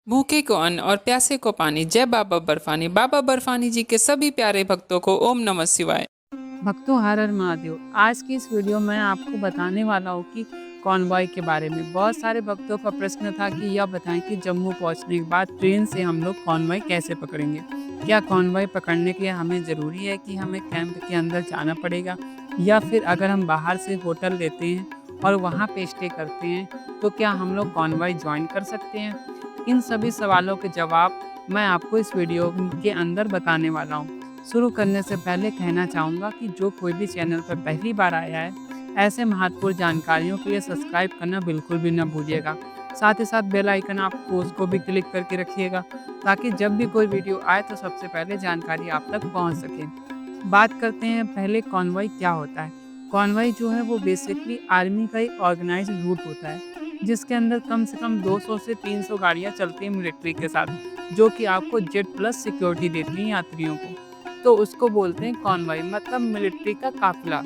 भूखे को अन्न और प्यासे को पानी। जय बाबा बर्फानी। बाबा बर्फानी जी के सभी प्यारे भक्तों को ओम नमः शिवाय। भक्तों, हर हर महादेव। आज की इस वीडियो में आपको बताने वाला हूँ कि कॉन्वॉय के बारे में। बहुत सारे भक्तों का प्रश्न था कि यह बताएं कि जम्मू पहुंचने के बाद ट्रेन से हम लोग कॉन्वॉय कैसे पकड़ेंगे। क्या कॉन्वॉय पकड़ने के लिए हमें ज़रूरी है कि हमें कैंप के अंदर जाना पड़ेगा, या फिर अगर हम बाहर से होटल लेते हैं और वहाँ पे स्टे करते हैं तो क्या हम लोग कॉन्वॉय ज्वाइन कर सकते हैं। इन सभी सवालों के जवाब मैं आपको इस वीडियो के अंदर बताने वाला हूँ। शुरू करने से पहले कहना चाहूँगा कि जो कोई भी चैनल पर पहली बार आया है, ऐसे महत्वपूर्ण जानकारियों के लिए सब्सक्राइब करना बिल्कुल भी न भूलिएगा। साथ ही साथ बेल आइकन आपको उसको भी क्लिक करके रखिएगा, ताकि जब भी कोई वीडियो आए तो सबसे पहले जानकारी आप तक पहुंच सके। बात करते हैं पहले कॉन्वॉय क्या होता है। कॉन्वॉय जो है वो बेसिकली आर्मी का एक ऑर्गेनाइज रूट होता है, जिसके अंदर कम से कम 200 से 300 गाड़ियाँ चलती हैं मिलिट्री के साथ, जो कि आपको जेट प्लस सिक्योरिटी देती हैं यात्रियों को। तो उसको बोलते हैं कॉन्वॉय, मतलब मिलिट्री का काफिला।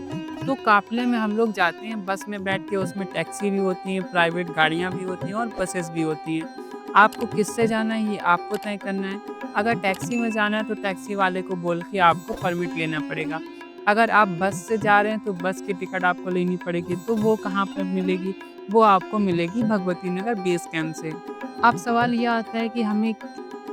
तो काफिले में हम लोग जाते हैं बस में बैठ के, उसमें टैक्सी भी होती हैं, प्राइवेट गाड़ियाँ भी होती हैं और बसेस भी होती हैं। आपको किससे जाना है ये आपको तय करना है। अगर टैक्सी में जाना है तो टैक्सी वाले को बोल के आपको परमिट लेना पड़ेगा। अगर आप बस से जा रहे हैं तो बस की टिकट आपको लेनी पड़ेगी। तो वो कहाँ पर मिलेगी? वो आपको मिलेगी भगवती नगर बेस कैंप से। अब सवाल यह आता है कि हमें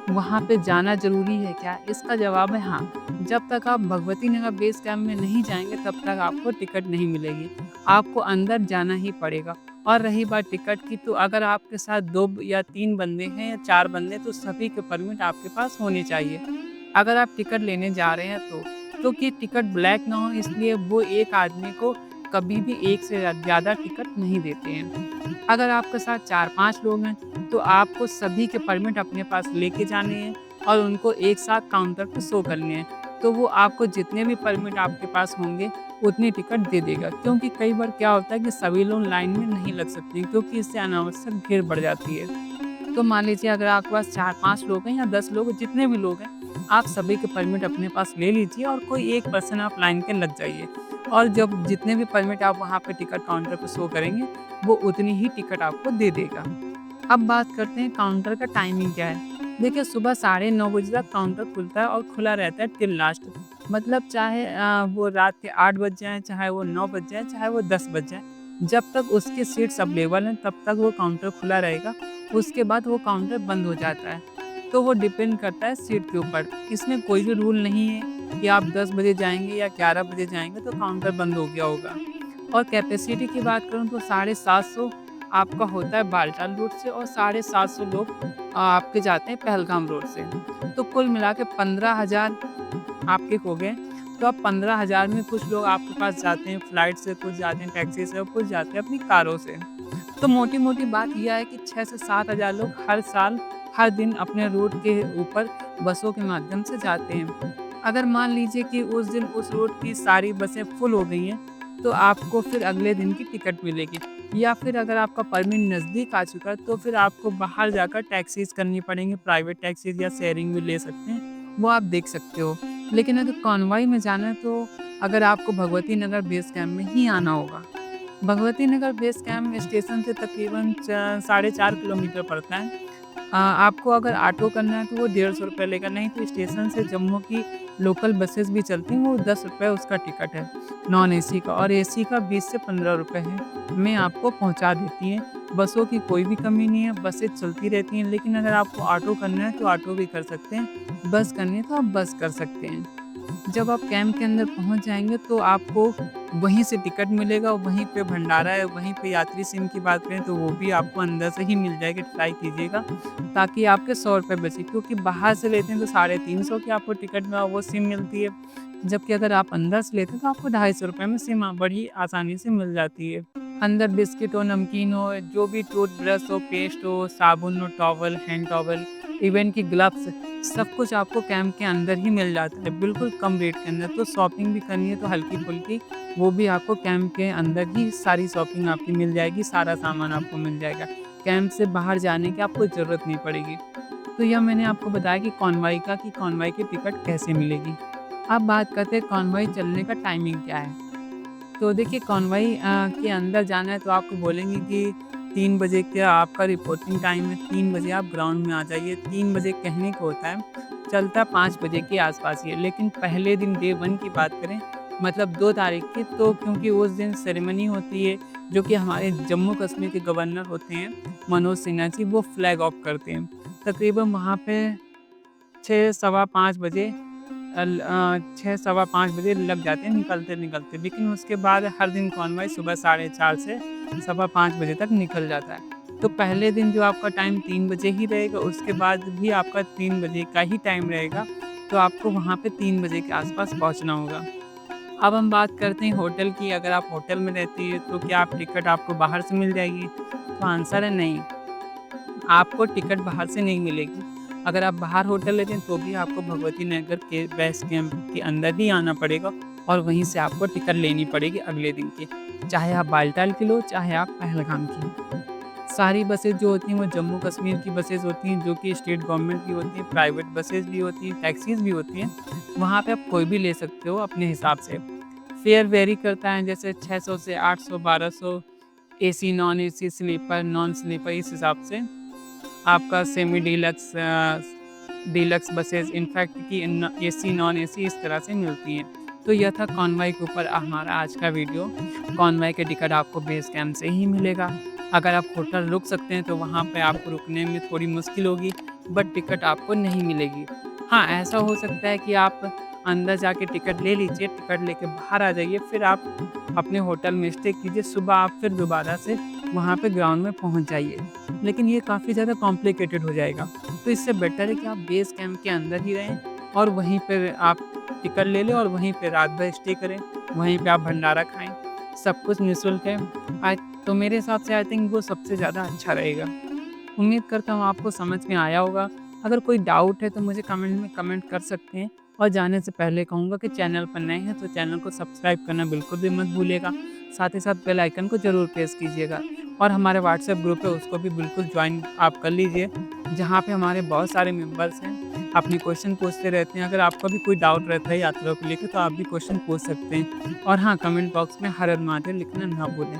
वहाँ पे जाना ज़रूरी है क्या? इसका जवाब है हाँ। जब तक आप भगवती नगर बेस कैंप में नहीं जाएँगे तब तक आपको टिकट नहीं मिलेगी। आपको अंदर जाना ही पड़ेगा। और रही बात टिकट की, तो अगर आपके साथ 2 या 3 बंदे हैं या 4 बंदे, तो सभी के परमिट आपके पास होने चाहिए। अगर आप टिकट लेने जा रहे हैं तो कि टिकट ब्लैक ना हो, इसलिए वो एक आदमी को कभी भी एक से ज़्यादा टिकट नहीं देते हैं। अगर आपके साथ 4-5 लोग हैं तो आपको सभी के परमिट अपने पास लेके जाने हैं और उनको एक साथ काउंटर पे शो करने हैं। तो वो आपको जितने भी परमिट आपके पास होंगे उतनी टिकट दे देगा, क्योंकि कई बार क्या होता है कि सभी लोग लाइन में नहीं लग सकते, क्योंकि इससे अनावश्यक भीड़ बढ़ जाती है। तो मान लीजिए अगर आपके पास 4-5 लोग हैं या 10 लोग, जितने भी लोग हैं, आप सभी के परमिट अपने पास ले लीजिए और कोई एक पर्सन आप लाइन के लग जाइए। और जब जितने भी परमिट आप वहाँ पे टिकट काउंटर पे शो करेंगे, वो उतनी ही टिकट आपको दे देगा। अब बात करते हैं काउंटर का टाइमिंग क्या है। देखिए, सुबह 9:30 बजे तक काउंटर खुलता है और खुला रहता है टिल लास्ट। मतलब चाहे वो रात के 8 बज जाएँ, चाहे वो 9 बज जाएँ, चाहे वो 10 बज जाएँ। जब तक उसकी सीट्स अवेलेबल हैं तब तक वो काउंटर खुला रहेगा। उसके बाद वो काउंटर बंद हो जाता है। तो वो डिपेंड करता है सीट के ऊपर। इसमें कोई भी रूल नहीं है कि आप 10 बजे जाएँगे या 11 बजे जाएँगे तो काउंटर बंद हो गया होगा। और कैपेसिटी की बात करूँ तो 750 आपका होता है बालटाल रोड से, और 750 लोग आपके जाते हैं पहलगाम रोड से। तो कुल मिला के 15,000 आपके हो गए। तो अब 15,000 में कुछ लोग आपके पास जाते हैं फ्लाइट से, कुछ जाते हैं टैक्सी से और कुछ जाते हैं अपनी कारों से। तो मोटी-मोटी बात यह है कि 6 से 7,000 लोग हर साल, हर दिन अपने रूट के ऊपर बसों के माध्यम से जाते हैं। अगर मान लीजिए कि उस दिन उस रूट की सारी बसें फुल हो गई हैं, तो आपको फिर अगले दिन की टिकट मिलेगी। या फिर अगर आपका परमिट नज़दीक आ चुका है तो फिर आपको बाहर जाकर टैक्सीज़ करनी पड़ेंगी, प्राइवेट टैक्सीज़ या शेयरिंग भी ले सकते हैं, वो आप देख सकते हो। लेकिन अगर कॉन्वॉय में जाना है तो अगर आपको भगवती नगर बेस कैंप में ही आना होगा। Bhagwati Nagar base camp station से तकरीबन 4.5 किलोमीटर पड़ता है। आपको अगर ऑटो करना है तो वो 150 रुपये लेगा, नहीं तो स्टेशन से जम्मू की लोकल बसेस भी चलती हैं, वो 10 रुपये उसका टिकट है नॉन एसी का, और एसी का 20 से 15 रुपये है, में आपको पहुंचा देती हैं। बसों की कोई भी कमी नहीं है, बसें चलती रहती हैं। लेकिन अगर आपको ऑटो करना है तो ऑटो भी कर सकते हैं, बस करनी है तो आप बस कर सकते हैं। जब आप कैंप के अंदर पहुंच जाएँगे तो आपको वहीं से टिकट मिलेगा, वहीं पे भंडारा है, वहीं पे यात्री सिम की बात करें तो वो भी आपको अंदर से ही मिल जाएगी, ट्राई कीजिएगा, ताकि आपके 100 रुपये बचे, क्योंकि बाहर से लेते हैं तो 350 की आपको टिकट में वो सिम मिलती है। जबकि अगर आप अंदर से लेते हैं तो आपको 250 रुपये में सिम बड़ी आसानी से मिल जाती है। अंदर बिस्किट हो, नमकीन हो, जो भी टूथब्रश हो, पेस्ट हो, साबुन हो, टॉवल, हैंड टॉवल, इवन कि ग्लव्स, सब कुछ आपको कैंप के अंदर ही मिल जाता है, बिल्कुल कम रेट के अंदर। तो शॉपिंग भी करनी है तो हल्की-फुल्की, वो भी आपको कैंप के अंदर ही सारी शॉपिंग आपकी मिल जाएगी, सारा सामान आपको मिल जाएगा। कैंप से बाहर जाने की आपको ज़रूरत नहीं पड़ेगी। तो यह मैंने आपको बताया कि कॉन्वॉय की टिकट कैसे मिलेगी। अब बात करते हैं कॉन्वॉय चलने का टाइमिंग क्या है। तो देखिए, कॉन्वॉय के अंदर जाना है तो आपको बोलेंगे कि 3 बजे का आपका रिपोर्टिंग टाइम है, 3 बजे आप ग्राउंड में आ जाइए। 3 बजे कहने को होता है, चलता 5 बजे के आसपास ही है। लेकिन पहले दिन डे 1 की बात करें, मतलब 2 तारीख की, तो क्योंकि उस दिन सेरेमनी होती है, जो कि हमारे जम्मू कश्मीर के गवर्नर होते हैं मनोज सिन्हा जी, वो फ्लैग ऑफ करते हैं। तकरीबन वहाँ पे 6 सवा 5 बजे 6 सवा 5 बजे लग जाते हैं निकलते-निकलते। लेकिन उसके बाद हर दिन कॉन्वॉय सुबह 4:30 से सवा 5 बजे तक निकल जाता है। तो पहले दिन जो आपका टाइम 3 बजे ही रहेगा, उसके बाद भी आपका 3 बजे का ही टाइम रहेगा, तो आपको वहाँ पे 3 बजे के आसपास पहुँचना होगा। अब हम बात करते हैं होटल की। अगर आप होटल में रहती है तो क्या आप टिकट आपको बाहर से मिल जाएगी? तो आंसर है नहीं, आपको टिकट बाहर से नहीं मिलेगी। अगर आप बाहर होटल लेते हैं तो भी आपको भगवती नगर के बेस कैंप के अंदर ही आना पड़ेगा और वहीं से आपको टिकट लेनी पड़ेगी अगले दिन की। चाहे आप बालटाल की लो, चाहे आप पहलगाम की। सारी बसेज़ जो होती हैं वो जम्मू कश्मीर की बसेज़ होती हैं, जो कि स्टेट गवर्नमेंट की होती हैं, प्राइवेट बसेज़ भी होती हैं, टैक्सीज़ भी होती हैं। वहाँ पे आप कोई भी ले सकते हो अपने हिसाब से। फेयर वेरी करता है, जैसे 600 से 800, 1200, AC, non AC, sleeper, non sleeper, इस हिसाब से आपका semi deluxe, deluxe buses in fact कि एसी, नॉन एसी इस तरह से मिलती हैं। तो यह था कॉन्वॉय के ऊपर हमारा आज का वीडियो। कॉन्वॉय के टिकट आपको बेस कैंप से ही मिलेगा। अगर आप होटल रुक सकते हैं तो वहाँ पे आपको रुकने में थोड़ी मुश्किल होगी, बट टिकट आपको नहीं मिलेगी। हाँ, ऐसा हो सकता है कि आप अंदर जाके टिकट ले लीजिए, टिकट लेके बाहर आ जाइए, फिर आप अपने होटल में स्टे कीजिए, सुबह आप फिर दोबारा से वहाँ पे ग्राउंड में पहुँच जाइए। लेकिन ये काफ़ी ज़्यादा कॉम्प्लिकेटेड हो जाएगा, तो इससे बेटर है कि आप बेस कैंप के अंदर ही रहें और वहीं पर आप टिकट ले लें और वहीं पे रात भर स्टे करें, वहीं पे आप भंडारा खाएँ, सब कुछ निःशुल्क है। तो मेरे हिसाब से आई थिंक वो सबसे ज़्यादा अच्छा रहेगा। उम्मीद करता हूँ आपको समझ में आया होगा। अगर कोई डाउट है तो मुझे कमेंट में कमेंट कर सकते हैं, और जाने से पहले कहूँगा कि चैनल पर नए हैं तो चैनल को सब्सक्राइब करना बिल्कुल भी मत भूलिएगा। साथ ही साथ बेल आइकन को ज़रूर प्रेस कीजिएगा, और हमारे व्हाट्सएप ग्रुप है उसको भी बिल्कुल ज्वाइन आप कर लीजिए, जहाँ पे हमारे बहुत सारे मेंबर्स हैं, अपने क्वेश्चन पूछते रहते हैं। अगर आपका भी कोई डाउट रहता है यात्रा को लेकर तो आप भी क्वेश्चन पूछ सकते हैं। और हाँ, कमेंट बॉक्स में हर हर महादेव लिखना ना भूलें।